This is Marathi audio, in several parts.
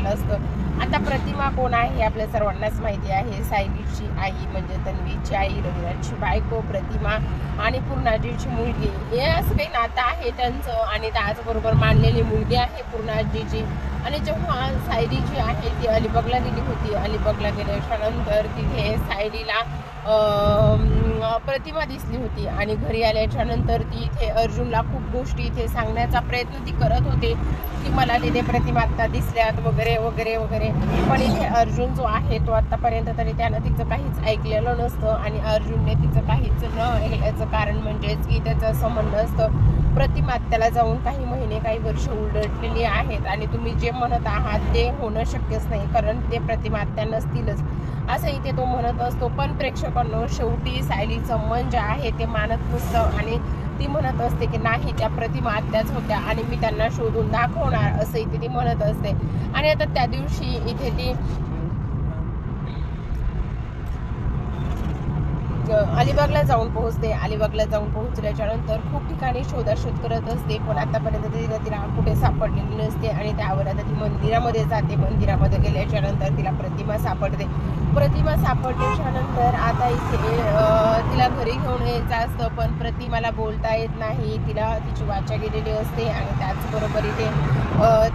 झालेलं असतं. आता प्रतिमा कोण आहे हे आपल्या सर्वांनाच माहिती आहे. सायलीची आई म्हणजे तन्वीची आई, रविराजची बायको प्रतिमा आणि पूर्णाजीची मुलगी. हे असं काही नातं आहे त्यांचं आणि त्याचबरोबर मानलेली मुलगी आहे पूर्णाजीची. आणि जेव्हा सायली जी आहे ती अलिबागला गेली होती, अलिबागला गेल्याच्या नंतर तिथे सायलीला प्रतिमा दिसली होती आणि घरी आल्याच्या नंतर ती इथे अर्जुनला खूप गोष्टी इथे सांगण्याचा प्रयत्न ती करत होते की मला तिथे प्रतिमा आता दिसल्यात वगैरे वगैरे वगैरे. पण इथे अर्जुन जो आहे तो आतापर्यंत तरी त्यानं तिचं काहीच ऐकलेलं नसतं आणि अर्जुनने तिचं काहीच न ऐकल्याचं कारण म्हणजेच की त्याचं असं म्हणणं असतं प्रतिमा त्याला जाऊन काही महिने काही वर्ष उलटलेली आहेत आणि तुम्ही जे म्हणत आहात ते होणं शक्यच नाही, कारण ते प्रतिमा त्या नसतीलच असं इथे तो म्हणत असतो. पण प्रेक्षकांनो शेवटी सायलीचं मन जे आहे ते मानत नसतं आणि ती म्हणत असते की नाही त्या प्रतिमा आत्याच होत्या आणि मी त्यांना शोधून दाखवणार असं इथे ती म्हणत असते. आणि आता त्या दिवशी इथे ती अलिबागला जाऊन पोहोचते. अलिबागला जाऊन पोहोचल्याच्या नंतर खूप ठिकाणी शोधाशोध करत असते पण आतापर्यंत तिला कुठे सापडलेली नसते आणि त्यावर आता ती मंदिरामध्ये जाते. मंदिरामध्ये गेल्याच्या नंतर तिला प्रतिमा सापडते. प्रतिमा सापडल्याच्या नंतर आता इथे तिला घरी घेऊन यायचं असतं पण प्रतिमाला बोलता येत नाही, तिला तिची वाचा गेलेली असते आणि त्याचबरोबर इथे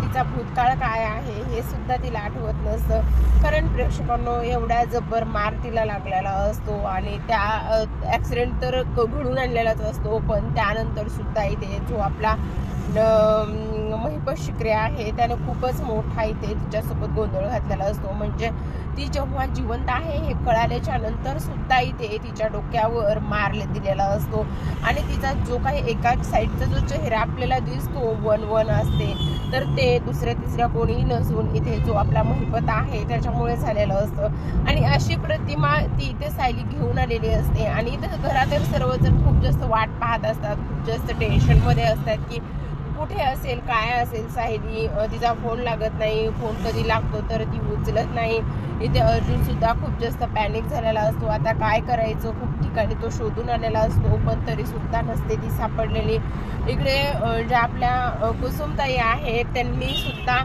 तिचा भूतकाळ काय आहे हे सुद्धा तिला आठवत नसतं, कारण प्रेक्षकांनो एवढा जबर मार तिला लागलेला असतो आणि त्या ॲक्सिडेंट तर घडून आणलेलाच असतो पण त्यानंतर सुद्धा इथे जो आपला महिपत शिकरे आहे त्यानं खूपच मोठा इथे तिच्यासोबत गोंधळ घातलेला असतो. म्हणजे ती जेव्हा जिवंत आहे हे कळाल्याच्या नंतर सुद्धा इथे तिच्या डोक्यावर मार दिलेला असतो आणि तिचा जो काही एका साईडचा जो चेहरा आपल्याला दिसतो वन असते तर ते दुसऱ्या तिसऱ्या कोणीही नसून इथे जो आपला महिपत आहे त्याच्यामुळे झालेलं असतं. आणि अशी प्रतिमा ती इथे सायली घेऊन आलेली असते आणि इथं घरातील सर्वजण खूप जास्त वाट पाहत असतात, खूप जास्त टेन्शनमध्ये असतात की कुठे असेल काय असेल सायली. तिचा फोन लागत नाही, फोन कधी लागतो तर ती उचलत नाही. इथे अर्जुन सुद्धा खूप जास्त पॅनिक झालेला असतो, आता काय करायचं. खूप ठिकाणी तो शोधून आलेला असतो पण तरी सुद्धा नसते ती सापडलेली. इकडे ज्या आपल्या कुसुमताई आहेत त्यांनी सुद्धा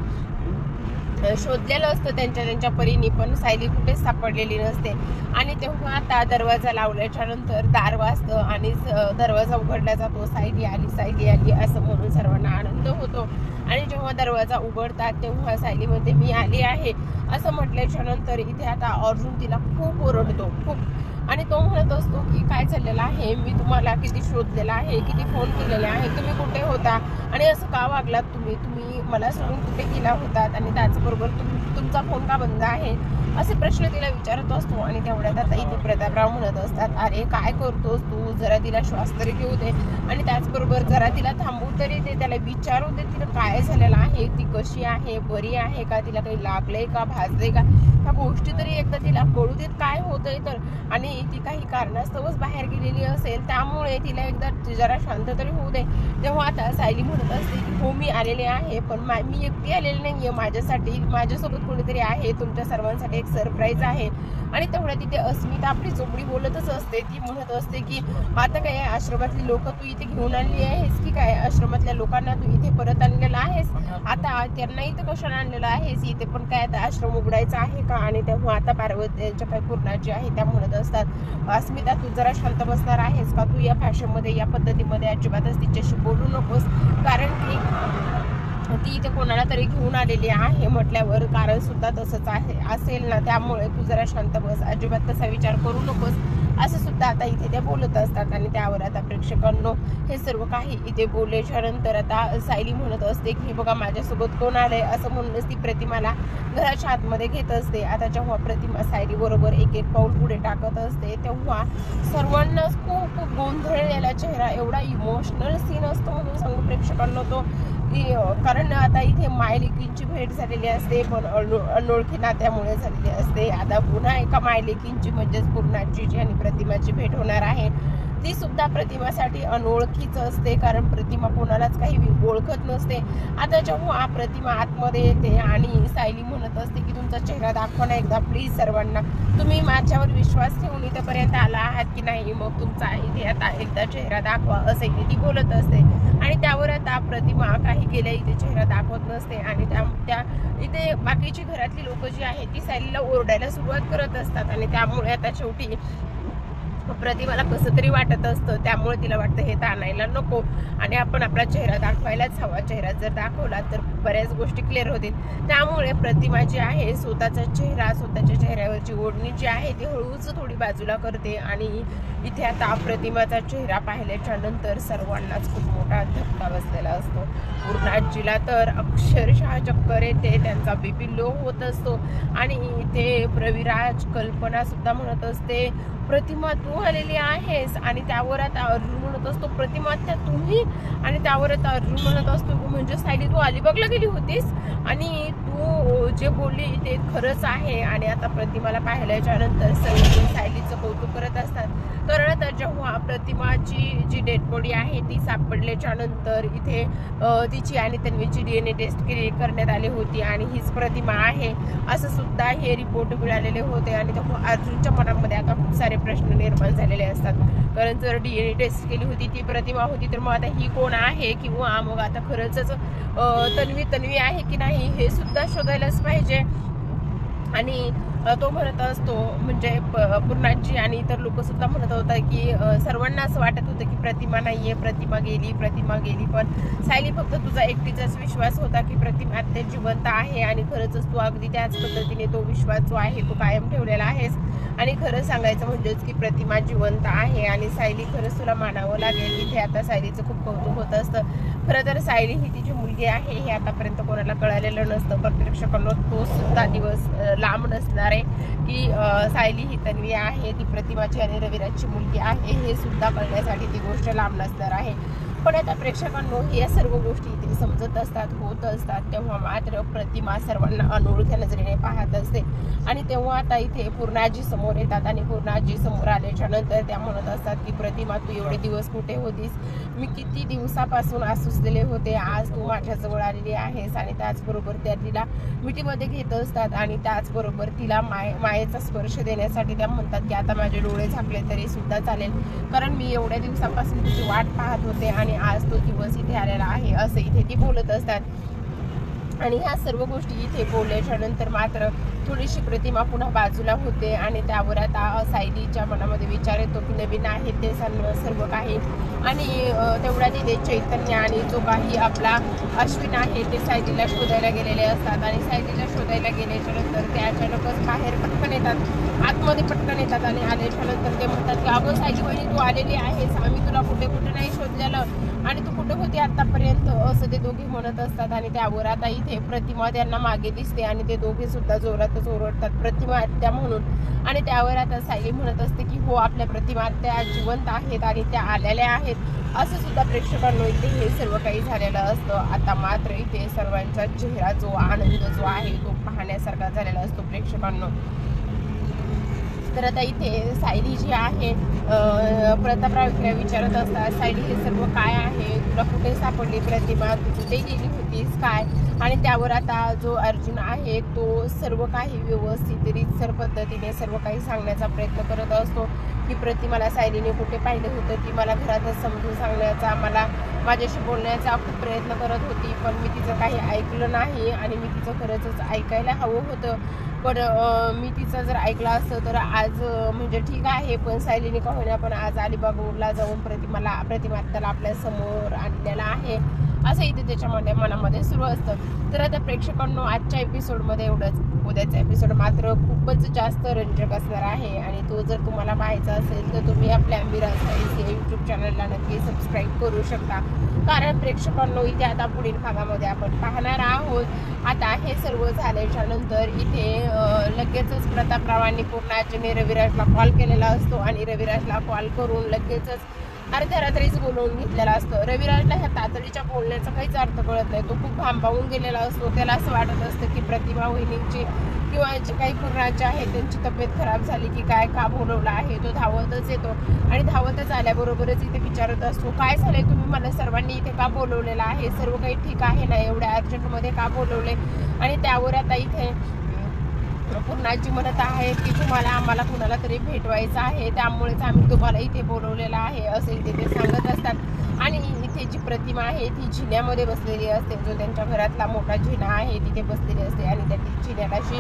शोधलेलं असतं त्यांच्या परीने पण सायली कुठेच सापडलेली नसते. आणि तेव्हा आता दरवाजा लावल्याच्या नंतर दार वाजतं आणि दरवाजा उघडला जातो. सायली आली असं म्हणून सर्वांना आनंद होतो आणि जेव्हा दरवाजा उघडतात तेव्हा सायली म्हणते मी आली आहे असं म्हटल्याच्या नंतर इथे आता अर्जुन तिला खूप ओरडतो खूप आणि तो म्हणत असतो की काय चाललेलं आहे, मी तुम्हाला किती शोधलेला आहे, किती फोन केलेले आहे, तुम्ही कुठे होता आणि असं का वागलात तुम्ही मला सोडून कुठे गेला होतात आणि त्याचबरोबर तुमचा फोन का बंद आहे असे प्रश्न तिला विचारत असतो. आणि तेवढ्यात आता इथे प्रतापराव म्हणत असतात अरे काय करतोस तू, जरा तिला श्वास तरी घेऊ दे आणि त्याचबरोबर जरा तिला थांबवू तरी दे, त्याला विचारू दे तिला काय झालेलं आहे, ती कशी आहे, बरी आहे का, तिला काही लागलंय का, भाजलंय का, ह्या गोष्टी तरी एकदा तिला कळू देत काय होतंय तर. आणि ती काही कारणास्तवच बाहेर गेलेली असेल त्यामुळे तिला एकदा जरा शांत तरी होऊ दे. तेव्हा आता सायली म्हणत असते की हो मी आलेले आहे पण मी एकटी आलेली नाहीये, माझ्यासोबत कोणीतरी आहे, तुमच्या सर्वांसाठी एक सरप्राईज आहे. आणि तेवढ्या तिथे अस्मिता आपली चोपडी बोलतच असते, ती म्हणत असते की आता काय आश्रमातली लोक तू इथे घेऊन आणली आहेस की काय, आश्रमातल्या लोकांना तू इथे परत आणलेला आहेस, आता त्यांना इथं कशाला आणलेलं आहेस, इथे पण काय आता आश्रम उघडायचा आहे का. आणि तेव्हा आता पार्वतीच्या काही पूर्णाची आहे त्या म्हणत असतात अस्मिता तू जरा शांत बसणार आहेस का, तू या फॅशनमध्ये या पद्धतीमध्ये अजिबातच तिच्याशी बोलू नकोस, कारण की ती इथे कोणाला तरी घेऊन आलेली आहे म्हटल्यावर कारण सुद्धा तसंच आहे असेल ना, त्यामुळे तू जरा शांत बस, अजिबात तसा विचार करू नकोस असं सुद्धा आता इथे त्या बोलत असतात. आणि त्यावर आता प्रेक्षकांनो हे सर्व काही इथे बोलल्याच्या नंतर आता सायली म्हणत असते की हे बघा माझ्यासोबत कोण आलंय असं म्हणूनच ती प्रतिमाला घराच्या आतमध्ये घेत असते. आता जेव्हा प्रतिमा सायली बरोबर एक एक पाऊल पुढे टाकत असते तेव्हा सर्वांनाच खूप गोंधळलेला चेहरा, एवढा इमोशनल सीन असतो म्हणून सांगू प्रेक्षकांना तो कारण आता इथे मायलेकींची भेट झालेली असते पण अनोळखी नात्यामुळे झालेली असते. आता पुन्हा एका मायलेकींची म्हणजेच पूर्णाची आणि प्रतिमाची भेट होणार आहे, ती सुद्धा प्रतिमासाठी अनोळखीच असते कारण प्रतिमा कोणालाच काही ओळखत नसते. आता जेव्हा प्रतिमा आतमध्ये येते आणि सायली म्हणत असते की तुमचा तुमचा चेहरा दाखवा ना एकदा प्लीज सर्वांना. तुम्ही माझ्यावर विश्वास ठेवून इथपर्यंत आला आहात की नाही, मग तुमचा इथे आता एकदा चेहरा दाखवा असं इथे ती बोलत असते. आणि त्यावर आता प्रतिमा काही गेल्या इथे चेहरा दाखवत नसते आणि त्या इथे बाकीची घरातली लोक जी आहेत ती सायलीला ओरडायला सुरुवात करत असतात. आणि त्यामुळे आता शेवटी प्रतिमाला कसं तरी वाटत असतं. त्यामुळे तिला वाटतं हे ताणायला नको आणि आपण आपला चेहरा दाखवायलाच हवा. चेहरा जर दाखवला तर बऱ्याच गोष्टी क्लिअर होतील. त्यामुळे प्रतिमा जी आहे स्वतःचा चेहरा, स्वतःच्या चेहऱ्यावरची ओढणी जी आहे ती हळूच थोडी बाजूला करते. आणि इथे आता प्रतिमाचा चेहरा पाहिल्याच्या नंतर सर्वांनाच खूप मोठा धक्का बसलेला असतो. पूर्णाजीला तर अक्षरशः चक्कर येते, त्यांचा बीपी लो होत असतो. आणि इथे प्रविराज कल्पना सुद्धा म्हणत असते प्रतिमा तू आलेली आहेस. आणि त्यावर आता अर्जुन म्हणत असतो प्रतिमा त्या तुम्ही. आणि त्यावर आता अर्जुन म्हणत असतो म्हणजे सायली तू अलिबागला गेली होतीस आणि तू जे बोलली ते खरंच आहे. आणि आता प्रतिमाला पाहिल्याच्या नंतर सर्वजण सायलीचं कौतुक करत असतात. कारण आता जेव्हा प्रतिमाची जी डेड बॉडी आहे ती सापडल्याच्या नंतर इथे तिची आणि तन्वीची DNA टेस्ट करण्यात आली होती आणि हीच प्रतिमा आहे असं सुद्धा हे रिपोर्ट मिळालेले होते. आणि तेव्हा अर्जुनच्या मनामध्ये आता खूप सारे प्रश्न निर्माण झालेले असतात. कारण जर DNA टेस्ट केली होती ती प्रतिमा होती तर मग आता ही कोण आहे, किंवा मग आता खरंच तन्वी आहे की नाही हे सुद्धा शोधायलाच पाहिजे. आणि तो म्हणत असतो म्हणजे पूर्णाजी आणि इतर लोक सुद्धा म्हणत होता की सर्वांना असं वाटत होतं की प्रतिमा नाहीये, प्रतिमा गेली. पण सायली फक्त तुझा एकटीचाच विश्वास होता की प्रतिमा ते जिवंत आहे. आणि खरंच तू अगदी त्याच पद्धतीने तो विश्वास जो आहे तो कायम ठेवलेला आहेस. आणि खरं सांगायचं म्हणजेच की प्रतिमा जिवंत आहे. आणि सायली खरंच तुला मानावं लागेल. इथे आता सायलीचं खूप कौतुक होत असतं. खरं तर सायली ही तिची मुलगी आहे हे आतापर्यंत कोणाला कळालेलं नसतं. पण प्रेक्षकांना तो सुद्धा दिवस लांब नसणार आहे की सायली ही तन्वी आहे, ती प्रतिमाची आणि रविराजची मुलगी आहे हे सुद्धा कळण्यासाठी ती गोष्ट लांब नसणार आहे. पण आता प्रेक्षकांनो या सर्व गोष्टी इथे समजत असतात, होत असतात, तेव्हा मात्र प्रतिमा सर्वांना अनोळख्या नजरेने पाहत असते. आणि तेव्हा आता इथे पूर्णाजी समोर येतात आणि पूर्णाजी समोर आल्याच्या नंतर त्या म्हणत असतात की प्रतिमा तू एवढे दिवस कुठे होतीस, मी किती दिवसापासून आसुसलेले होते, आज तू माझ्याजवळ आलेली आहेस. आणि त्याचबरोबर त्या तिला मिठीमध्ये घेत असतात आणि त्याचबरोबर तिला मायेचा स्पर्श देण्यासाठी त्या म्हणतात की आता माझे डोळे झाकले तरी सुद्धा चालेल, कारण मी एवढ्या दिवसापासून तुझी वाट पाहत होते आणि आज तो दिवस इथे आलेला आहे असं इथे ती बोलत असतात. आणि ह्या सर्व गोष्टी इथे बोलल्याच्या नंतर मात्र थोडीशी प्रतिमा पुन्हा बाजूला होते. आणि त्यावर आता सायलीच्या मनामध्ये विचार येतो की नवीन आहे ते सर्व काही. आणि तेवढ्या तिथे चैतन्य आणि जो काही आपला अश्विन आहे ते सायलीला शोधायला गेलेले असतात. आणि सायलीला शोधायला गेल्याच्या नंतर ते अचानकच बाहेर पटकन येतात, आतमध्ये पटकन येतात. आणि आल्याच्या नंतर ते म्हणतात की अगं सायली बहिणी तू आलेली आहेस, आम्ही तुला कुठे नाही शोधलेलं आणि तू कुठे होती आतापर्यंत असं ते दोघे म्हणत असतात. आणि त्यावर आता इथे प्रतिमा त्यांना मागे दिसते आणि ते दोघे सुद्धा जोरातच ओरडतात प्रतिमा आत्या म्हणून. आणि त्यावर आता सायली म्हणत असते की हो आपल्या प्रतिमा त्या जिवंत आहेत आणि त्या आलेल्या आहेत असं सुद्धा प्रेक्षकांनो इथे हे सर्व काही झालेलं असतं. आता मात्र इथे सर्वांचा चेहरा जो आनंद जो आहे तो पाहण्यासारखा झालेला असतो प्रेक्षकांनो. तर आता इथे सायली जी आहे प्रतापराव विचारत असतात सायली हे सर्व काय आहे, तुला कुठे सापडली प्रतिमा, तू कुठे गेली होतीस काय. आणि त्यावर आता जो अर्जुन आहे तो सर्व काही व्यवस्थित रीतसर पद्धतीने सर्व काही सांगण्याचा प्रयत्न करत असतो की प्रतिमाला सायलीने कुठे पाहिले होतं, ती मला घरातच समजून सांगण्याचा माझ्याशी बोलण्याचा खूप प्रयत्न करत होती, पण मी तिचं काही ऐकलं नाही आणि मी तिचं खरंच ऐकायला हवं होतं. पण मी तिचं जर ऐकलं असतं तर आज म्हणजे ठीक आहे, पण सायलीने का होईना पण आज अलिबागला जाऊन प्रतिमा त्याला आपल्या समोर आणलेला आहे असं इथे त्याच्यामध्ये मनामध्ये सुरू असतं. तर आता प्रेक्षकांनो आजच्या एपिसोडमध्ये एवढंच. उद्याचा एपिसोड मात्र खूपच जास्त रंजक असणार आहे आणि तो जर तुम्हाला पाहायचा असेल तर तुम्ही आपल्या मिराज टाइम्स या यूट्यूब चॅनलला नक्की सबस्क्राईब करू शकता. कारण प्रेक्षकांनो इथे आता पुढील भागामध्ये आपण पाहणार आहोत. आता हे सर्व झाल्याच्या नंतर इथे लगेचच प्रतापरावांनी पूर्णाजीने रविराजला कॉल केलेला असतो आणि रविराजला कॉल करून लगेचच अर्ध्या रात्रीच बोलवून घेतलेला असतं. रविराजला ह्या तातडीच्या बोलण्याचा काहीच अर्थ कळत नाही, तो खूप भांबावून गेलेला असतो. त्याला असं वाटत असतं की प्रतिमा वहिनींची किंवा जे काही पूर्णाचे आहेत त्यांची तब्येत खराब झाली की काय का बोलवलं आहे. तो धावतच येतो आणि धावतच आल्याबरोबरच इथे विचारत असतो काय झालंय, तुम्ही मला सर्वांनी इथे का बोलवलेलं आहे, सर्व काही ठीक आहे ना, एवढ्या अर्जंटमध्ये का बोलवले. आणि त्यावर आता इथे पूर्णाजी म्हणत आहेत की तुम्हाला आम्हाला कुणाला तरी भेटवायचं आहे, त्यामुळेच आम्ही तुम्हाला इथे बोलवलेलं आहे, असं इथे ते सांगत असतात. आणि इथे जी प्रतिमा आहे ती जिन्यामध्ये बसलेली असते, जो त्यांच्या घरातला मोठा जिना आहे तिथे बसलेली असते. आणि त्या जिन्याला अशी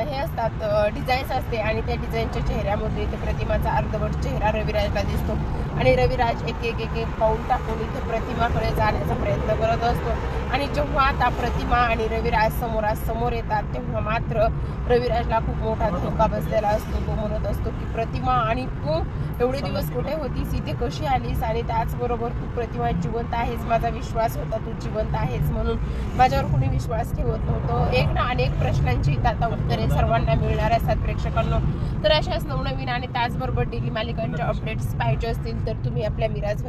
हे असतात, डिझाईन्स असते. आणि त्या डिझाईनच्या चेहऱ्यामध्ये इथे प्रतिमाचा अर्धवट चेहरा रविराजला दिसतो. आणि रविराज एक एक एक एक पाऊल टाकून इथे प्रतिमाकडे जाण्याचा प्रयत्न करत असतो. आणि जेव्हा आता प्रतिमा आणि रविराज समोरासमोर येतात तेव्हा मात्र रविराजला खूप मोठा धोका बसलेला असतो. तो म्हणत असतो की प्रतिमा, आणि तू एवढे दिवस कुठे होतीस, इथे कशी आलीस, आणि त्याचबरोबर तू प्रतिमा जिवंत आहेस, माझा विश्वास होता तू जिवंत आहेस म्हणून, माझ्यावर कोणी विश्वास ठेवत नव्हतं. एक ना अनेक प्रश्नांची आता उत्तरे सर्वांना मिळणार असतात प्रेक्षकांना. तर अशाच नवनवीन आणि त्याचबरोबर डेली मालिकांच्या अपडेट्स पाहिजे असतील तर तुम्ही आपल्या मिराज